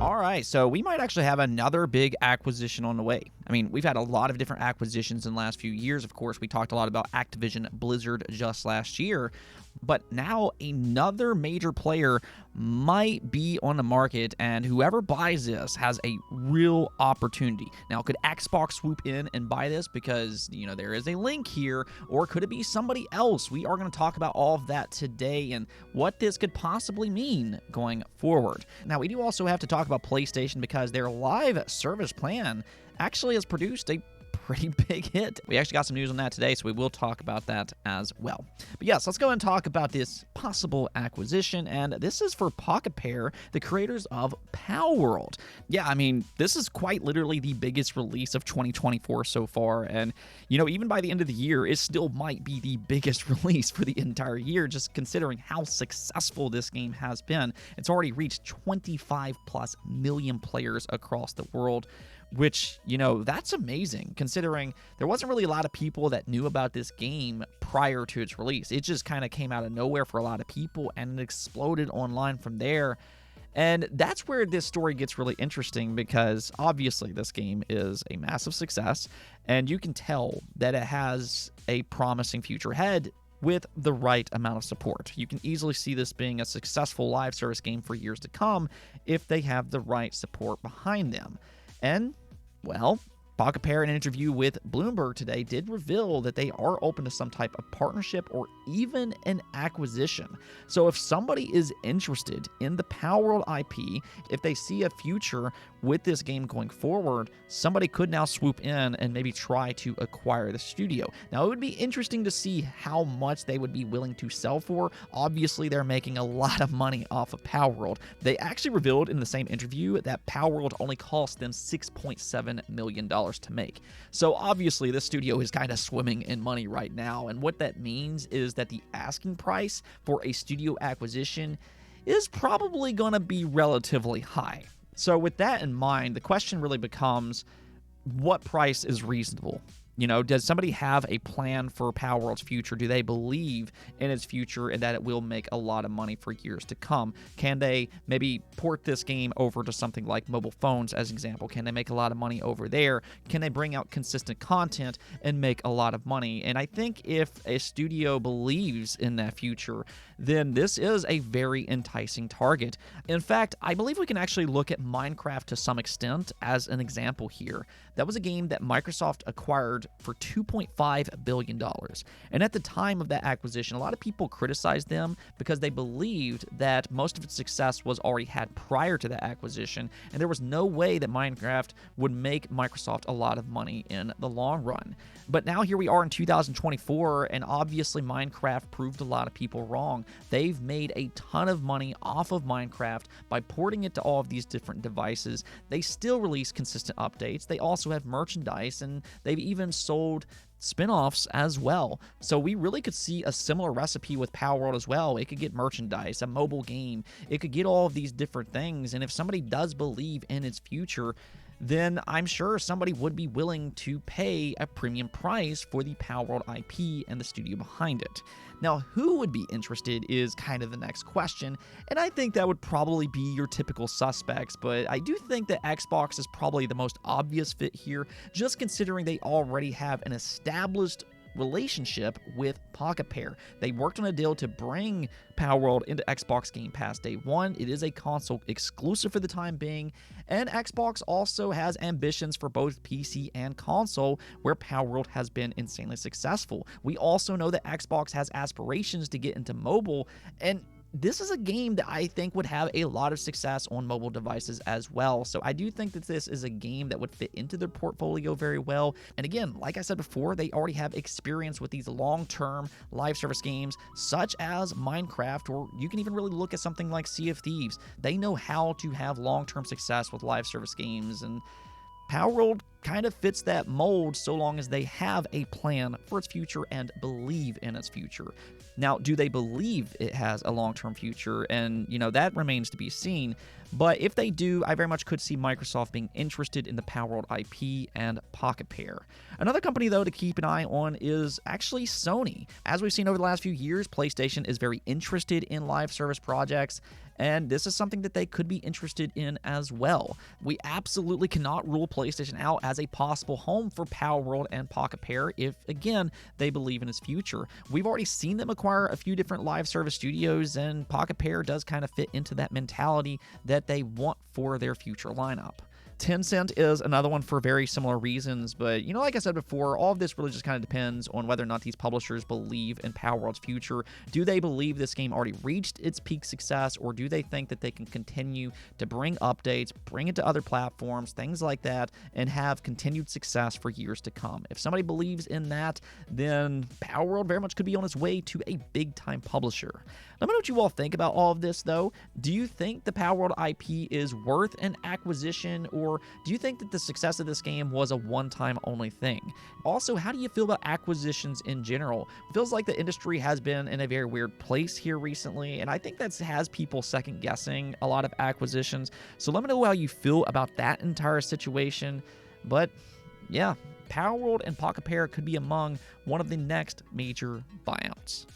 All right, so we might actually have another big acquisition on the way. I mean, we've had a lot of different acquisitions in the last few years. Of course, we talked a lot about Activision Blizzard just last year, but now another major player might be on the market, and whoever buys this has a real opportunity. Now, could Xbox swoop in and buy this because, there is a link here, or could it be somebody else? We are going to talk about all of that today and what this could possibly mean going forward. Now, we do also have to talk about PlayStation because their live service plan actually has produced a pretty big hit. We actually got some news on that today, so we will talk about that as well. But yes, let's go and talk about this possible acquisition, and this is for Pocket Pair, the creators of Palworld. Yeah, I mean, this is quite literally the biggest release of 2024 so far, and, even by the end of the year, it still might be the biggest release for the entire year, just considering how successful this game has been. It's already reached 25 plus million players across the world, which, that's amazing, considering there wasn't really a lot of people that knew about this game prior to its release. It just kind of came out of nowhere for a lot of people, and it exploded online from there. And that's where this story gets really interesting, because obviously this game is a massive success, and you can tell that it has a promising future ahead with the right amount of support. You can easily see this being a successful live service game for years to come if they have the right support behind them. And, well, Pocket Pair, in an interview with Bloomberg today, did reveal that they are open to some type of partnership or even an acquisition. So if somebody is interested in the Palworld IP, if they see a future with this game going forward, somebody could now swoop in and maybe try to acquire the studio. Now, it would be interesting to see how much they would be willing to sell for. Obviously, they're making a lot of money off of Palworld. They actually revealed in the same interview that Palworld only cost them $6.7 million to make. So obviously, this studio is kind of swimming in money right now, and what that means is that the asking price for a studio acquisition is probably going to be relatively high. So with that in mind, the question really becomes, what price is reasonable? Does somebody have a plan for Palworld's future? Do they believe in its future and that it will make a lot of money for years to come? Can they maybe port this game over to something like mobile phones, as an example? Can they make a lot of money over there? Can they bring out consistent content and make a lot of money? And I think if a studio believes in that future, then this is a very enticing target. In fact, I believe we can actually look at Minecraft to some extent as an example here. That was a game that Microsoft acquired for $2.5 billion. And at the time of that acquisition, a lot of people criticized them because they believed that most of its success was already had prior to that acquisition, and there was no way that Minecraft would make Microsoft a lot of money in the long run. But now here we are in 2024, and obviously Minecraft proved a lot of people wrong. They've made a ton of money off of Minecraft by porting it to all of these different devices. They still release consistent updates. They also have merchandise, and they've even sold spin-offs as well. So we really could see a similar recipe with Palworld as well. It could get merchandise, a mobile game. It could get all of these different things. And if somebody does believe in its future, then I'm sure somebody would be willing to pay a premium price for the Palworld IP and the studio behind it. Now, who would be interested is kind of the next question, and I think that would probably be your typical suspects, but I do think that Xbox is probably the most obvious fit here, just considering they already have an established relationship with Pocket Pair. They worked on a deal to bring Palworld into Xbox Game Pass day one. It is a console exclusive for the time being, and Xbox also has ambitions for both PC and console, where Palworld has been insanely successful. We also know that Xbox has aspirations to get into mobile, and this is a game that I think would have a lot of success on mobile devices as well. So I do think that this is a game that would fit into their portfolio very well. And again, like I said before, they already have experience with these long-term live service games such as Minecraft, or you can even really look at something like Sea of Thieves. They know how to have long-term success with live service games, and Palworld kind of fits that mold so long as they have a plan for its future and believe in its future. Now, do they believe it has a long-term future? And, that remains to be seen. But if they do, I very much could see Microsoft being interested in the Palworld IP and Pocket Pair. Another company, though, to keep an eye on is actually Sony. As we've seen over the last few years, PlayStation is very interested in live service projects, and this is something that they could be interested in as well. We absolutely cannot rule PlayStation out as a possible home for Palworld and Pocket Pair if, again, they believe in its future. We've already seen them acquire a few different live service studios, and Pocket Pair does kind of fit into that mentality that they want for their future lineup. Tencent is another one for very similar reasons, but like I said before, all of this really just kind of depends on whether or not these publishers believe in Palworld's future. Do they believe this game already reached its peak success, or do they think that they can continue to bring updates, bring it to other platforms, things like that, and have continued success for years to come? If somebody believes in that, then Palworld very much could be on its way to a big-time publisher. Let me know what you all think about all of this, though. Do you think the Palworld IP is worth an acquisition, or do you think that the success of this game was a one-time only thing? Also, how do you feel about acquisitions in general? It feels like the industry has been in a very weird place here recently, and I think that has people second-guessing a lot of acquisitions. So let me know how you feel about that entire situation. But yeah, Palworld and Pocket Pair could be among one of the next major buyouts.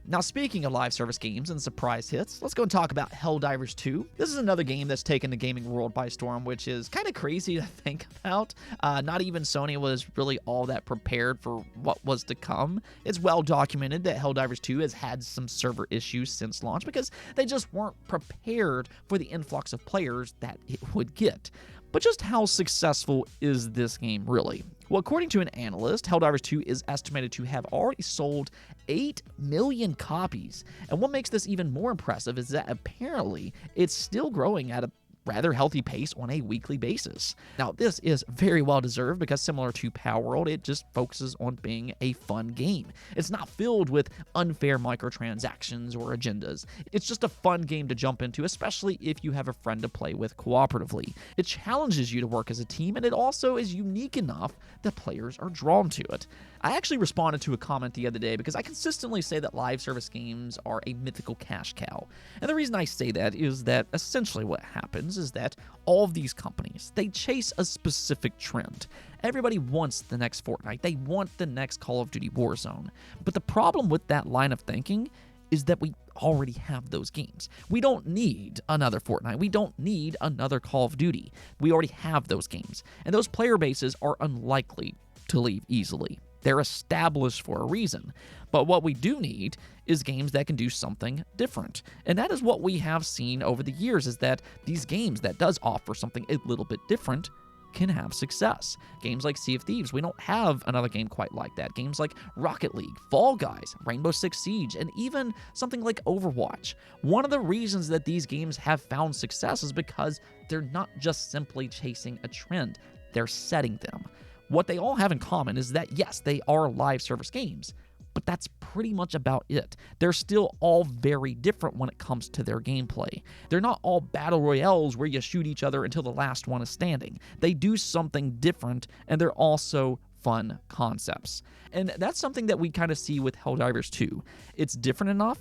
Now, speaking of live service games and surprise hits, let's go and talk about Helldivers 2. This is another game that's taken the gaming world by storm, which is kind of crazy to think about. Not even Sony was really all that prepared for what was to come. It's well documented that Helldivers 2 has had some server issues since launch because they just weren't prepared for the influx of players that it would get. But just how successful is this game really? Well, according to an analyst, Helldivers 2 is estimated to have already sold 8 million copies. And what makes this even more impressive is that apparently it's still growing at a rather healthy pace on a weekly basis. Now, this is very well deserved because similar to Palworld, it just focuses on being a fun game. It's not filled with unfair microtransactions or agendas. It's just a fun game to jump into, especially if you have a friend to play with cooperatively. It challenges you to work as a team, and it also is unique enough that players are drawn to it. I actually responded to a comment the other day because I consistently say that live service games are a mythical cash cow. And the reason I say that is that essentially what happens is that all of these companies, they chase a specific trend. Everybody wants the next Fortnite. They want the next Call of Duty Warzone. But the problem with that line of thinking is that we already have those games. We don't need another Fortnite. We don't need another Call of Duty. We already have those games. And those player bases are unlikely to leave easily. They're established for a reason. But what we do need is games that can do something different. And that is what we have seen over the years, is that these games that does offer something a little bit different can have success. Games like Sea of Thieves, we don't have another game quite like that. Games like Rocket League, Fall Guys, Rainbow Six Siege, and even something like Overwatch. One of the reasons that these games have found success is because they're not just simply chasing a trend, they're setting them. What they all have in common is that, yes, they are live service games, but that's pretty much about it. They're still all very different when it comes to their gameplay. They're not all battle royales where you shoot each other until the last one is standing. They do something different, and they're also fun concepts. And that's something that we kind of see with Helldivers 2. It's different enough,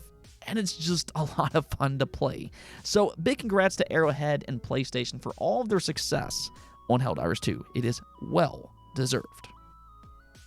and it's just a lot of fun to play. So big congrats to Arrowhead and PlayStation for all of their success on Helldivers 2. It is well deserved.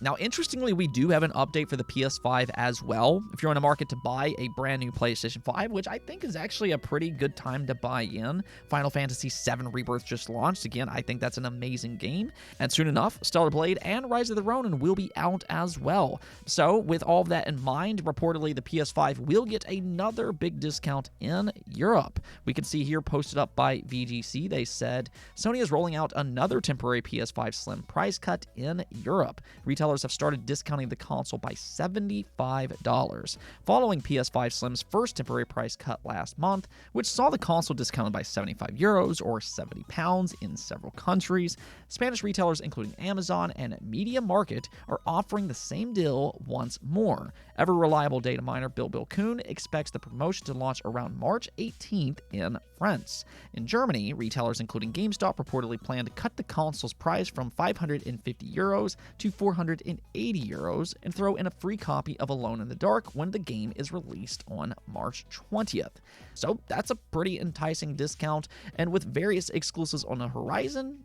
Now, interestingly, we do have an update for the PS5 as well. If you're in the market to buy a brand new PlayStation 5, which I think is actually a pretty good time to buy in. Final Fantasy VII Rebirth just launched. Again, I think that's an amazing game. And soon enough, Stellar Blade and Rise of the Ronin will be out as well. So, with all of that in mind, reportedly the PS5 will get another big discount in Europe. We can see here posted up by VGC, they said, Sony is rolling out another temporary PS5 Slim price cut in Europe. Retailers retailers have started discounting the console by $75, following PS5 Slim's first temporary price cut last month, which saw the console discounted by €75 or £70 in several countries. Spanish retailers, including Amazon and Media Market, are offering the same deal once more. Ever-reliable data miner Bill Kuhn expects the promotion to launch around March 18th in France. In Germany, retailers including GameStop reportedly plan to cut the console's price from €550 to €480 and throw in a free copy of Alone in the Dark when the game is released on March 20th. So that's a pretty enticing discount, and with various exclusives on the horizon,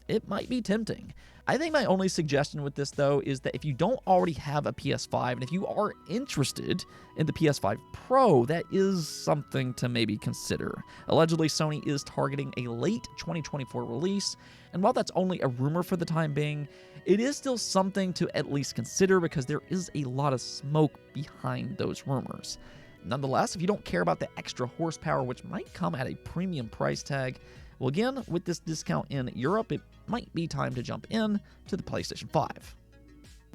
it might be tempting. I think my only suggestion with this, though, is that if you don't already have a PS5, and if you are interested in the PS5 Pro, that is something to maybe consider. Allegedly, Sony is targeting a late 2024 release, and while that's only a rumor for the time being, it is still something to at least consider because there is a lot of smoke behind those rumors. Nonetheless, if you don't care about the extra horsepower, which might come at a premium price tag, well, again, with this discount in Europe, it might be time to jump in to the PlayStation 5.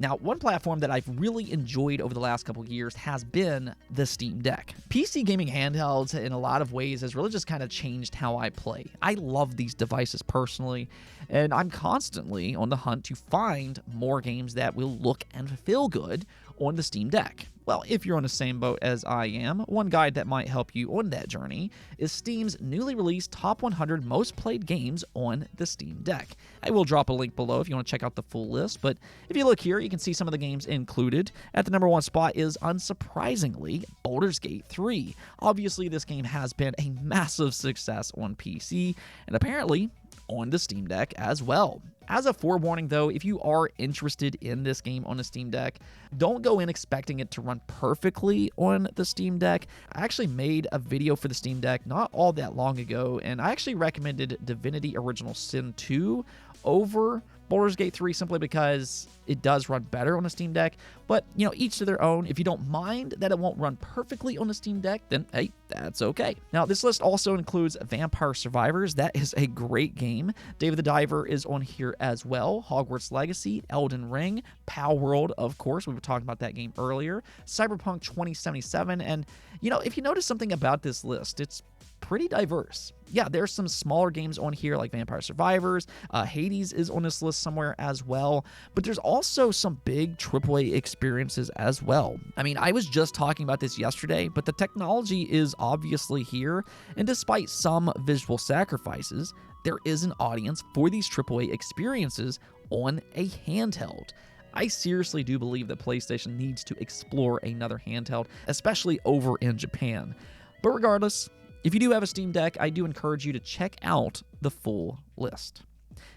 Now, one platform that I've really enjoyed over the last couple years has been the Steam Deck. PC gaming handhelds, in a lot of ways, has really just kind of changed how I play. I love these devices personally, and I'm constantly on the hunt to find more games that will look and feel good on the Steam Deck. Well, if you're on the same boat as I am, one guide that might help you on that journey is Steam's newly released Top 100 Most Played Games on the Steam Deck. I will drop a link below if you want to check out the full list, but if you look here, you can see some of the games included. At the number one spot is, unsurprisingly, Baldur's Gate 3. Obviously, this game has been a massive success on PC, and apparently on the Steam Deck as well. As a forewarning, though, if you are interested in this game on the Steam Deck, don't go in expecting it to run perfectly on the Steam Deck. I actually made a video for the Steam Deck not all that long ago, and I actually recommended Divinity Original Sin 2 over Baldur's Gate 3 simply because it does run better on a Steam Deck, but, each to their own. If you don't mind that it won't run perfectly on the Steam Deck, then, hey, that's okay. Now, this list also includes Vampire Survivors. That is a great game. Dave the Diver is on here as well. Hogwarts Legacy, Elden Ring, Palworld, of course. We were talking about that game earlier. Cyberpunk 2077, and, if you notice something about this list, it's pretty diverse. Yeah, there's some smaller games on here like Vampire Survivors. Hades is on this list somewhere as well. But there's also some big AAA experiences as well. I mean, I was just talking about this yesterday, but the technology is obviously here. And despite some visual sacrifices, there is an audience for these AAA experiences on a handheld. I seriously do believe that PlayStation needs to explore another handheld, especially over in Japan. But regardless, if you do have a Steam Deck, I do encourage you to check out the full list.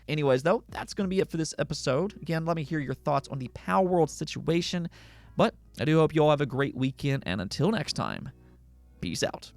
Anyways, though, that's going to be it for this episode. Again, let me hear your thoughts on the Palworld situation. But I do hope you all have a great weekend, and until next time, peace out.